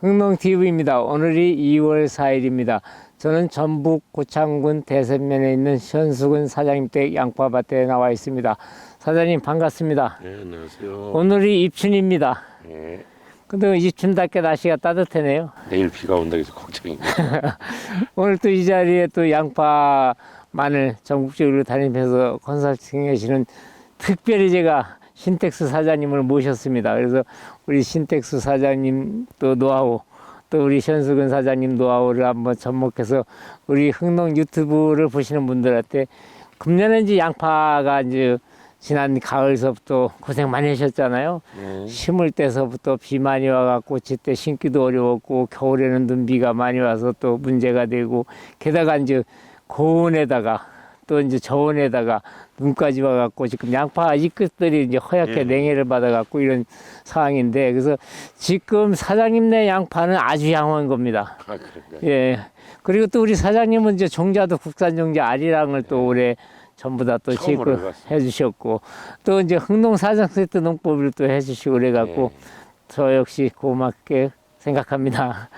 흥농TV입니다. 오늘이 2월 4일입니다. 저는 전북 고창군 대산면에 있는 현수근 사장님 댁 양파밭에 나와 있습니다. 사장님 반갑습니다. 네, 안녕하세요. 오늘이 입춘입니다. 네. 근데 입춘답게 날씨가 따뜻하네요. 내일 비가 온다 해서 걱정입니다. 오늘 또 이 자리에 또 양파, 마늘 전국적으로 다니면서 컨설팅 하시는 특별히 제가 신텍스 사장님을 모셨습니다. 그래서 우리 신텍스 사장님 또 노하우, 또 우리 현수근 사장님 노하우를 한번 접목해서 우리 흥농 유튜브를 보시는 분들한테 금년에 이제 양파가 이제 지난 가을서부터 고생 많이 하셨잖아요. 심을 때서부터 비 많이 와갖고 지때 심기도 어려웠고 겨울에는 눈비가 많이 와서 또 문제가 되고 게다가 이제 고온에다가 또 이제 저온에다가 눈까지 와갖고 지금 양파 잎끝들이 이제 허옇게 냉해를 받아갖고 이런 상황인데 그래서 지금 사장님네 양파는 아주 양호한 겁니다. 아, 그런가요? 예. 그리고 또 우리 사장님은 이제 종자도 국산 종자 아리랑을 또 올해 전부 다 또 처음으로 지금 해봤습니다. 해주셨고 또 이제 흥농 사정 세트 농법을 또 해주시고 그래갖고 저 역시 고맙게 생각합니다.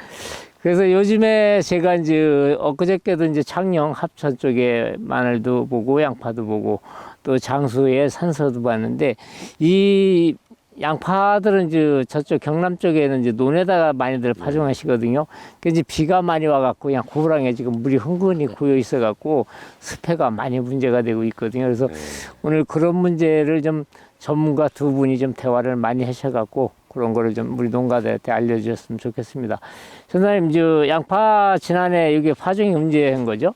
그래서 요즘에 제가 이제 엊그저께도 이제 창녕 합천 쪽에 마늘도 보고 양파도 보고 또 장수에 산서도 봤는데 이 양파들은 이제 저쪽 경남 쪽에는 이제 논에다가 많이들 파종하시거든요. 그 이제 비가 많이 와갖고 그냥 고랑에 지금 물이 흥건히 고여 있어갖고 습해가 많이 문제가 되고 있거든요. 그래서 오늘 그런 문제를 좀 전문가 두 분이 좀 대화를 많이 하셔갖고 그런 거를 좀 우리 농가들한테 알려주셨으면 좋겠습니다. 선생님, 저 양파 지난해 여기 파종이 언제 한 거죠?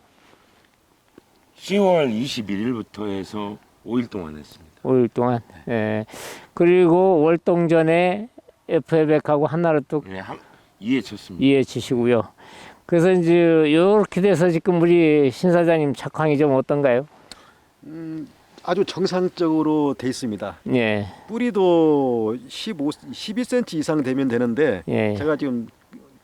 10월 21일부터 해서 5일 동안 했습니다. 5일 동안. 예. 그리고 월동 전에 FA백하고 하나로 또 네, 2회 쳤습니다. 이해 치시고요. 그래서 이제 이렇게 돼서 지금 우리 신 사장님 작황이 좀 어떤가요? 아주 정상적으로 돼 있습니다. 예. 뿌리도 12cm 이상 되면 되는데 예. 제가 지금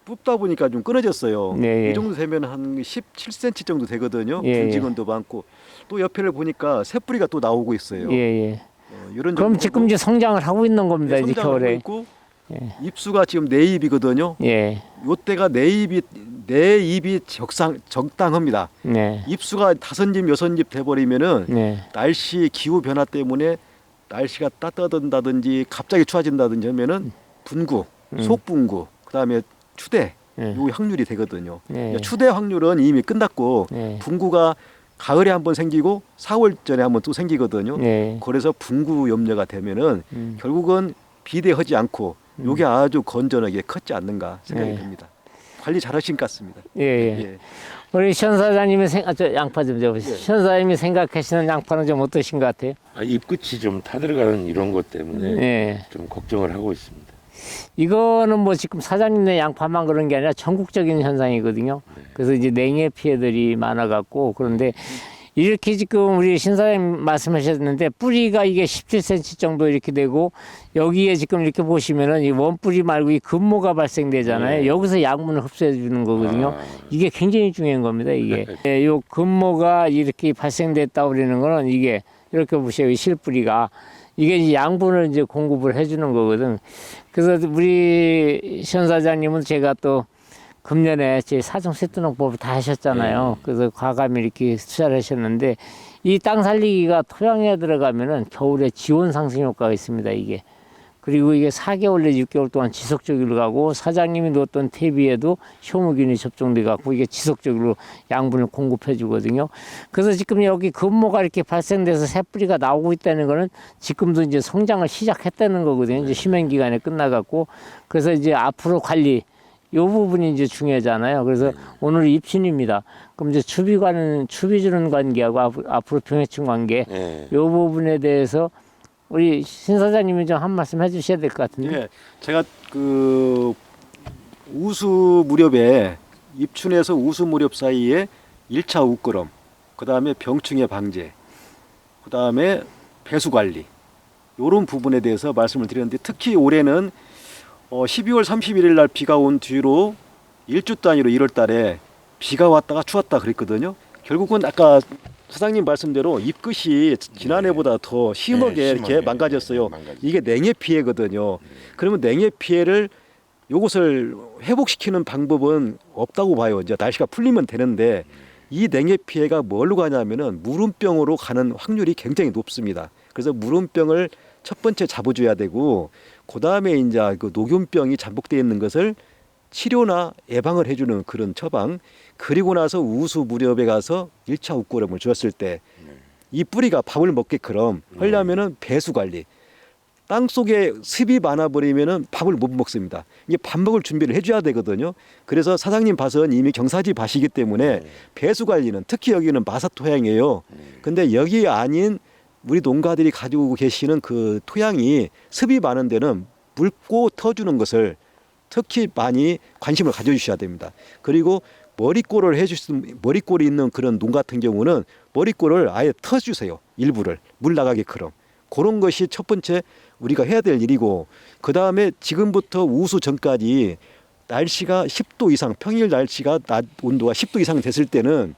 뽑다 보니까 좀 끊어졌어요. 네, 예. 이 정도 되면 한 17cm 정도 되거든요. 예, 분지근도 많고 또 옆에를 보니까 새 뿌리가 또 나오고 있어요. 예, 예. 이런 그럼 지금 이제 성장을 하고 있는 겁니다. 이제 성장하고 겨울에. 있고 예. 잎수가 지금 네 잎이거든요. 예. 요때가 네 잎이 적당합니다. 네. 잎수가 5잎, 6잎 돼버리면은 네. 날씨 기후 변화 때문에 날씨가 따뜻하다든지 갑자기 추워진다든지 하면은 분구, 속분구, 그다음에 추대 네. 요 확률이 되거든요. 네. 추대 확률은 이미 끝났고 네. 분구가 가을에 한번 생기고 4월 전에 한번 또 생기거든요. 네. 그래서 분구 염려가 되면은 결국은 비대하지 않고 요게 아주 건전하게 컸지 않는가 생각이 네. 듭니다. 관리 잘하신 것 같습니다. 예, 예. 우리 현 사장님이 저 양파 좀 줘보세요. 현 사장님이 생각하시는 양파는 좀 어떠신 것 같아요? 아, 잎끝이 좀 타들어가는 이런 것 때문에 예. 좀 걱정을 하고 있습니다. 이거는 뭐 지금 사장님네 양파만 그런 게 아니라 전국적인 현상이거든요. 그래서 이제 냉해 피해들이 많아갖고 그런데 이렇게 지금 우리 신사장님 말씀하셨는데 뿌리가 이게 17cm 정도 이렇게 되고 여기에 지금 이렇게 보시면은 이 원뿌리 말고 이 근모가 발생되잖아요. 여기서 양분을 흡수해 주는 거거든요. 이게 굉장히 중요한 겁니다. 이게 예, 요 근모가 이렇게 발생됐다 그러는 거는 이게 이렇게 보세요. 이 실뿌리가 이게 이제 양분을 이제 공급을 해주는 거거든. 그래서 우리 현 사장님은 제가 또 금년에 제 사정 세트농법을 다 하셨잖아요. 그래서 과감히 이렇게 투자를 하셨는데 이 땅 살리기가 토양에 들어가면은 겨울에 지온 상승 효과가 있습니다. 이게. 그리고 이게 4개월 내지 6개월 동안 지속적으로 가고 사장님이 놓았던 퇴비에도 효무균이 접종돼 갖고 이게 지속적으로 양분을 공급해 주거든요. 그래서 지금 여기 근모가 이렇게 발생돼서 새뿌리가 나오고 있다는 거는 지금도 이제 성장을 시작했다는 거거든요. 이제 휴면 기간에 끝나 갖고 그래서 이제 앞으로 관리 요 부분이 이제 중요하잖아요. 그래서 오늘 입춘입니다. 그럼 이제 추비 주는 관계하고 앞으로 병해충 관계 요 부분에 대해서 우리 신 사장님이 좀 한 말씀 해주셔야 될 것 같은데. 예, 제가 그 우수 무렵에 입춘에서 우수 무렵 사이에 1차 우끄럼, 그 다음에 병충해 방제, 그 다음에 배수 관리 이런 부분에 대해서 말씀을 드렸는데 특히 올해는 12월 31일 날 비가 온 뒤로 일주 단위로 1월 달에 비가 왔다가 추웠다 그랬거든요. 결국은 아까 사장님 말씀대로 잎끝이 지난해보다 더 심하게 이렇게 망가졌어요. 이게 냉해 피해거든요. 그러면 냉해 피해를 요것을 회복시키는 방법은 없다고 봐요. 이제 날씨가 풀리면 되는데 이 냉해 피해가 뭘로 가냐면은 무름병으로 가는 확률이 굉장히 높습니다. 그래서 무름병을 첫 번째 잡아줘야 되고 그 다음에 이제 그 녹균병이 잠복되어 있는 것을 치료나 예방을 해주는 그런 처방, 그리고 나서 우수 무렵에 가서 1차 웃고름을 주었을 때 이 뿌리가 밥을 먹게끔 하려면은 배수 관리, 땅 속에 습이 많아버리면은 밥을 못 먹습니다. 이게 밥 먹을 준비를 해줘야 되거든요. 그래서 사장님 밭은 이미 경사지 밭이기 때문에 배수 관리는, 특히 여기는 마사 토양이에요. 근데 여기 아닌 우리 농가들이 가지고 계시는 그 토양이 습이 많은 데는 묽고 터주는 것을 특히 많이 관심을 가져주셔야 됩니다. 그리고 머리골을 머리골이 있는 그런 농 같은 경우는 머리골을 아예 터주세요. 일부를 물 나가게끔. 그런 것이 첫 번째 우리가 해야 될 일이고, 그 다음에 지금부터 우수 전까지 날씨가 10도 이상, 평일 날씨가 낮 온도가 10도 이상 됐을 때는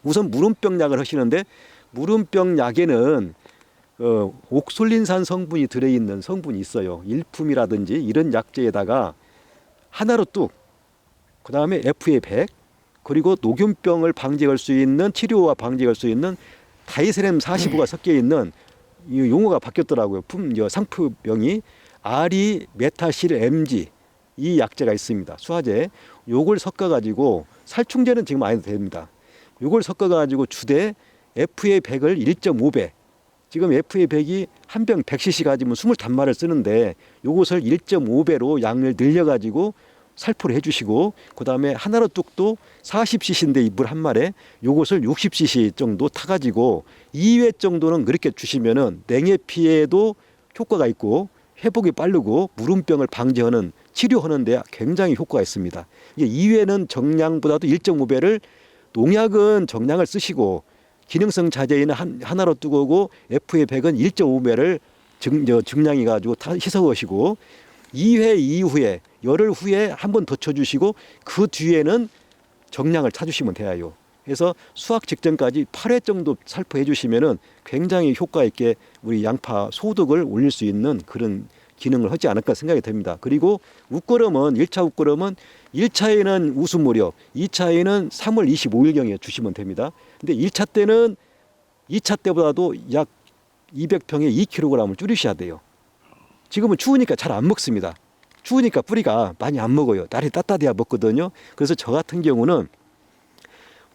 우선 무름병 약을 하시는데, 무름병 약에는 옥솔린산 성분이 들어있는 성분이 있어요. 일품이라든지 이런 약재에다가 하나로 뚝, 그 다음에 FA100, 그리고 녹균병을 방지할 수 있는, 치료와 방지할 수 있는 다이세렘 45가 섞여 있는, 이 용어가 바뀌었더라고요. 상품명이 아리 메타실 MG, 이 약재가 있습니다. 수화제. 요걸 섞어 가지고, 살충제는 지금 안 해도 됩니다. 요걸 섞어 가지고 주대 FA100을 1.5배, 지금 FA100이 한 병 100cc 가지면 25마를 쓰는데 요것을 1.5배로 양을 늘려 가지고 살포를 해주시고, 그 다음에 하나로 뚝도 40cc인데 이 물 한 말에 요것을 60cc 정도 타가지고 2회 정도는 그렇게 주시면은 냉해 피해도 효과가 있고 회복이 빠르고 무름병을 방지하는, 치료하는 데 굉장히 효과가 있습니다. 이게 2회는 정량보다도 1.5배를, 농약은 정량을 쓰시고 기능성 자재에는 하나로 뚝하고 FA100은 1.5배를 증량해 가지고 희석하시고 2회 이후에 열흘 후에 한 번 더 쳐주시고 그 뒤에는 정량을 찾으시면 돼요. 그래서 수확 직전까지 8회 정도 살포해 주시면은 굉장히 효과 있게 우리 양파 소득을 올릴 수 있는 그런 기능을 하지 않을까 생각이 됩니다. 그리고 웃거름은 1차 웃거름은 1차에는 우수 무렵, 2차에는 3월 25일경에 주시면 됩니다. 근데 1차 때는 2차 때보다도 약 200평에 2kg을 줄이셔야 돼요. 지금은 추우니까 잘 안 먹습니다. 추우니까 뿌리가 많이 안 먹어요. 날이 따뜻해야 먹거든요. 그래서 저 같은 경우는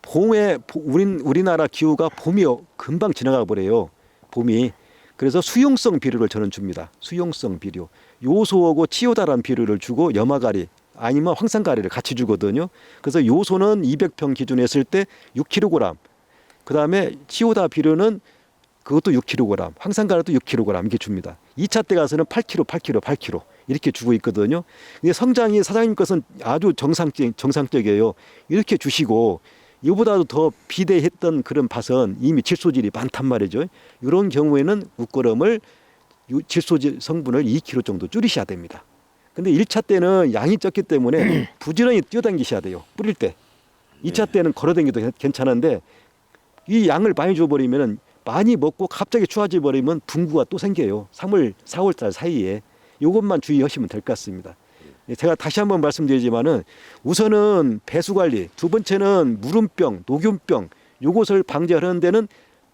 봄에, 우리나라 기후가 봄이 금방 지나가 버려요. 봄이. 그래서 수용성 비료를 저는 줍니다. 수용성 비료. 요소하고 치오다란 비료를 주고 염화가리 아니면 황산가리를 같이 주거든요. 그래서 요소는 200평 기준 했을 때 6kg. 그 다음에 치오다 비료는 그것도 6kg, 황산가리도 6kg 이렇게 줍니다. 2차 때 가서는 8kg 이렇게 주고 있거든요. 근데 성장이 사장님 것은 아주 정상적이에요. 이렇게 주시고, 이보다도 더 비대했던 그런 밭은 이미 질소질이 많단 말이죠. 이런 경우에는 웃거름을 질소질 성분을 2kg 정도 줄이셔야 됩니다. 근데 1차 때는 양이 적기 때문에 부지런히 뛰어당기셔야 돼요. 뿌릴 때. 2차 때는 걸어다니도 괜찮은데 이 양을 많이 줘버리면 많이 먹고 갑자기 추워져 버리면 분구가 또 생겨요. 3월, 4월 달 사이에. 이것만 주의하시면 될 것 같습니다. 제가 다시 한번 말씀드리지만은 우선은 배수 관리, 두 번째는 무름병, 녹균병, 요것을 방지하는 데는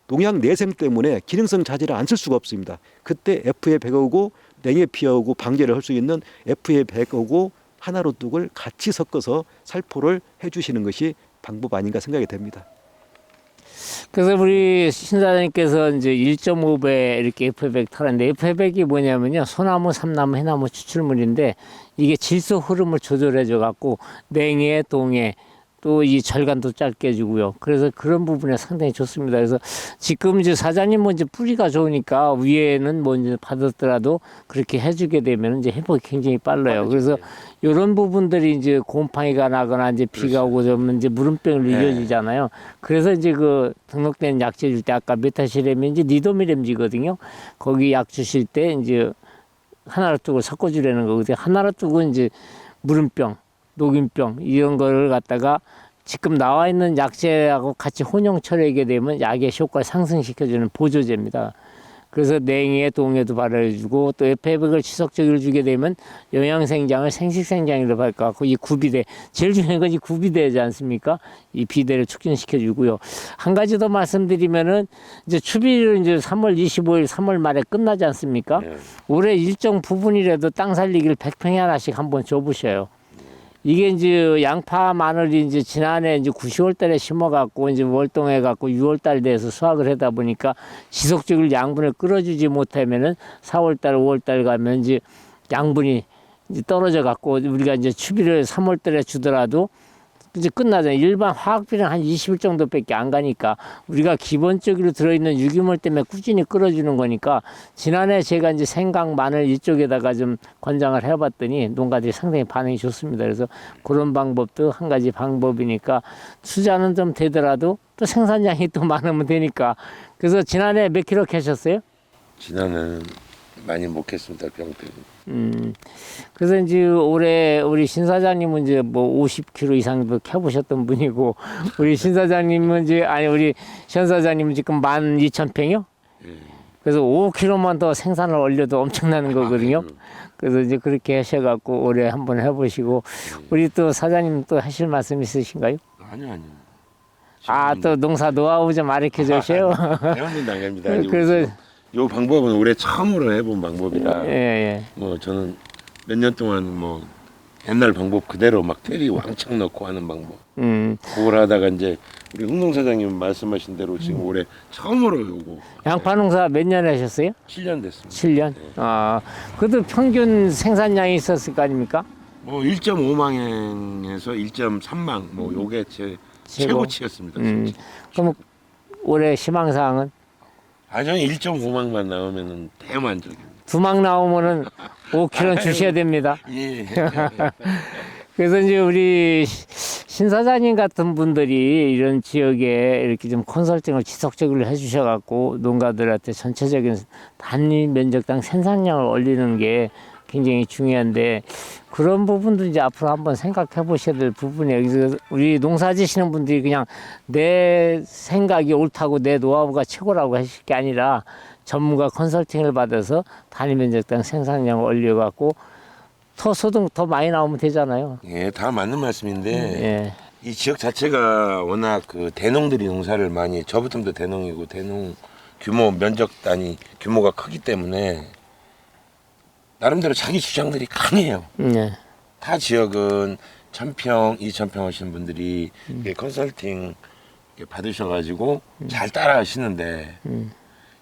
농약 내생 때문에 기능성 자재를 안 쓸 수가 없습니다. 그때 FA100하고 냉해 피하고 방제를 할 수 있는 FA100하고 하나로 뚝을 같이 섞어서 살포를 해주시는 것이 방법 아닌가 생각이 됩니다. 그래서 우리 신사장님께서 이제 1.5배 이렇게 FA100 타는데, FA100이 뭐냐면요, 소나무, 삼나무, 해나무 추출물인데 이게 질소 흐름을 조절해줘 갖고 냉해, 동해, 또 이 절간도 짧게 해주고요. 그래서 그런 부분에 상당히 좋습니다. 그래서 지금 이제 사장님은 이제 뿌리가 좋으니까 위에는 뭐 이제 받았더라도 그렇게 해주게 되면 이제 회복이 굉장히 빨라요. 그래서 이런 부분들이 이제 곰팡이가 나거나 이제 비가 오고 그러면 이제 무름병을 이어지잖아요. 그래서 이제 그 등록된 약재 줄 때 아까 메타시렘이 이제 니도미렘지거든요. 거기 약 주실 때 이제 하나로 뚝을 섞어주려는 거거든요. 하나로 뚝은 이제 무름병, 녹균병 이런 거를 갖다가 지금 나와 있는 약재하고 같이 혼용 처리하게 되면 약의 효과를 상승시켜주는 보조제입니다. 그래서 냉해, 동해도 발효해주고 또 FF백을 지속적으로 주게 되면 영양생장을 생식생장으로 바꿔갖고 이 구비대 제일 중요한 건 이 구비대지 않습니까? 이 비대를 촉진시켜주고요. 한 가지 더 말씀드리면은 이제 추비를 이제 3월 25일, 3월 말에 끝나지 않습니까? 네. 올해 일정 부분이라도 땅 살리기를 100평에 하나씩 한번 줘보셔요. 이게 이제 양파, 마늘이 이제 지난해 이제 9, 10월 달에 심어갖고 이제 월동해갖고 6월 달 돼서 수확을 하다 보니까 지속적으로 양분을 끌어주지 못하면은 4월 달, 5월 달 가면 이제 양분이 이제 떨어져갖고 우리가 이제 추비를 3월 달에 주더라도 이제 끝나잖아요. 일반 화학비는 한 20일 정도밖에 안 가니까 우리가 기본적으로 들어있는 유기물 때문에 꾸준히 끌어주는 거니까 지난해 제가 이제 생강, 마늘 이쪽에다가 좀 권장을 해봤더니 농가들이 상당히 반응이 좋습니다. 그래서 그런 방법도 한 가지 방법이니까 투자는 좀 되더라도 또 생산량이 또 많으면 되니까 그래서 지난해 몇 킬로 캐셨어요? 지난해는 많이 못 했습니다. 병 때문에. 그래서 이제 올해 우리 신 사장님은 이제 뭐 50kg 이상도 캐보셨던 분이고 우리 신 사장님은 이제 아니 우리 현 사장님은 지금 12,000평이요? 그래서 5kg만 더 생산을 올려도 엄청나는 거거든요. 그래서 이제 그렇게 하셔갖고 올해 한번 해보시고 우리 또 사장님 또 하실 말씀 있으신가요? 아니요. 아, 또 농사 노하우 좀 가르쳐 주세요. 배우는 단계입니다. 그래서 요 방법은 올해 처음으로 해본 방법이라 예. 뭐 저는 몇 년 동안 뭐 옛날 방법 그대로 막 테리 왕창 넣고 하는 방법 그걸 하다가 이제 우리 흥농 사장님 말씀하신 대로 지금 올해 처음으로 요거 양파 농사 몇 년 하셨어요? 7년 됐습니다. 7년? 아, 그래도 평균 생산량이 있었을 거 아닙니까? 뭐 1.5망에서 1.3망 뭐 요게 제 최고치였습니다. 그럼 올해 희망사항은? 저는 1.5망만 나오면은 대만족입니다. 2망 나오면은 5kg 주셔야 됩니다. 예. 그래서 이제 우리 신 사장님 같은 분들이 이런 지역에 이렇게 좀 컨설팅을 지속적으로 해주셔갖고 농가들한테 전체적인 단위 면적당 생산량을 올리는 게 굉장히 중요한데 그런 부분도 이제 앞으로 한번 생각해 보셔야 될 부분이에요. 그래서 우리 농사 지시는 분들이 그냥 내 생각이 옳다고 내 노하우가 최고라고 하실 게 아니라 전문가 컨설팅을 받아서 단위 면적당 생산량을 올려갖고 소득 더 많이 나오면 되잖아요. 예, 다 맞는 말씀인데 예. 이 지역 자체가 워낙 그 대농들이 농사를 많이 저부터도 대농이고 대농 규모 면적 단위 규모가 크기 때문에 나름대로 자기 주장들이 강해요. 예. 타 지역은 1,000평, 2,000평 하시는 분들이 이렇게 컨설팅 이렇게 받으셔가지고 잘 따라 하시는데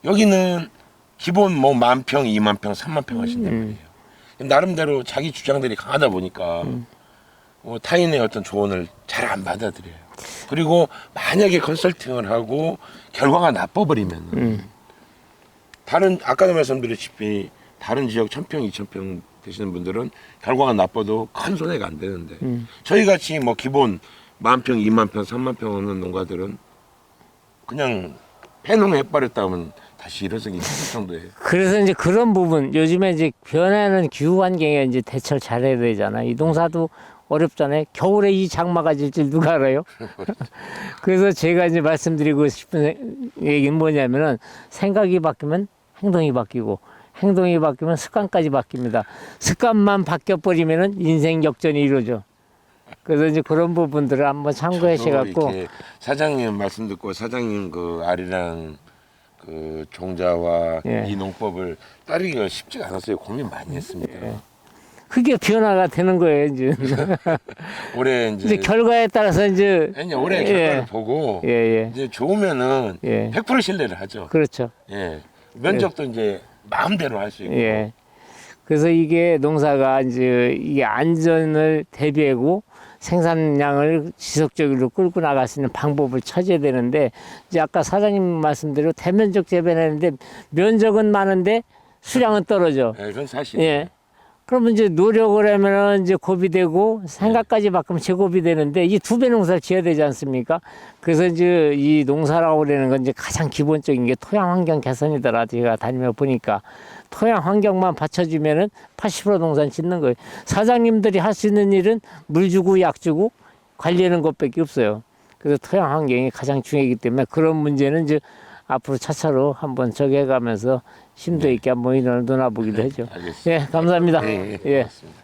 여기는 기본 뭐 10,000평, 20,000평, 30,000평 하신단 말이에요. 나름대로 자기 주장들이 강하다 보니까 타인의 어떤 조언을 잘 안 받아들여요. 그리고 만약에 컨설팅을 하고 결과가 나빠버리면 다른 아까도 말씀드렸다시피 다른 지역 1,000평, 2,000평 되시는 분들은 결과가 나빠도 큰 손해가 안 되는데 저희 같이 뭐 기본 10,000평, 20,000평, 30,000평 하는 농가들은 그냥 폐농해버렸다 하면 다시 일어서기 힘들 정도예요. 그래서 이제 그런 부분 요즘에 이제 변하는 기후 환경에 이제 대처를 잘해야 되잖아. 이 농사도 어렵잖아요. 겨울에 이 장마가 질 줄 누가 알아요? 그래서 제가 이제 말씀드리고 싶은 얘기는 뭐냐면은 생각이 바뀌면 행동이 바뀌고 행동이 바뀌면 습관까지 바뀝니다. 습관만 바뀌어버리면은 인생 역전이 이루어져. 그래서 이제 그런 부분들을 한번 참고하셔갖고 사장님 말씀 듣고 사장님 그 아리랑 그 종자와 예. 이 농법을 따르기가 쉽지가 않았어요. 고민 많이 했습니다. 예. 그게 변화가 되는 거예요 이제. 올해 이제 결과에 따라서 이제 아니, 올해 결과를 보고 예. 이제 좋으면은 예. 100% 신뢰를 하죠. 그렇죠. 예. 면적도 이제 마음대로 할 수 있고. 예. 그래서 이게 농사가 이제 이게 안전을 대비하고 생산량을 지속적으로 끌고 나갈 수 있는 방법을 찾아야 되는데 이제 아까 사장님 말씀대로 대면적 재배하는데 면적은 많은데 수량은 떨어져. 예, 그건 사실. 예. 그러면 이제 노력을 하면은 이제 고비 되고 생각까지 바꾸면 제고비 되는데 이 두 배 농사를 지어야 되지 않습니까? 그래서 이제 이 농사라고 그러는 건 이제 가장 기본적인 게 토양 환경 개선이더라. 제가 다니며 보니까 토양 환경만 받쳐주면은 80% 농사는 짓는 거예요. 사장님들이 할 수 있는 일은 물 주고 약 주고 관리하는 것밖에 없어요. 그래서 토양 환경이 가장 중요하기 때문에 그런 문제는 이제 앞으로 차차로 한번 적해가면서 심도 있게 한번 이론을 논아보기도 하죠. 알겠습니다. 예, 감사합니다. 예, 예, 예. 고맙습니다.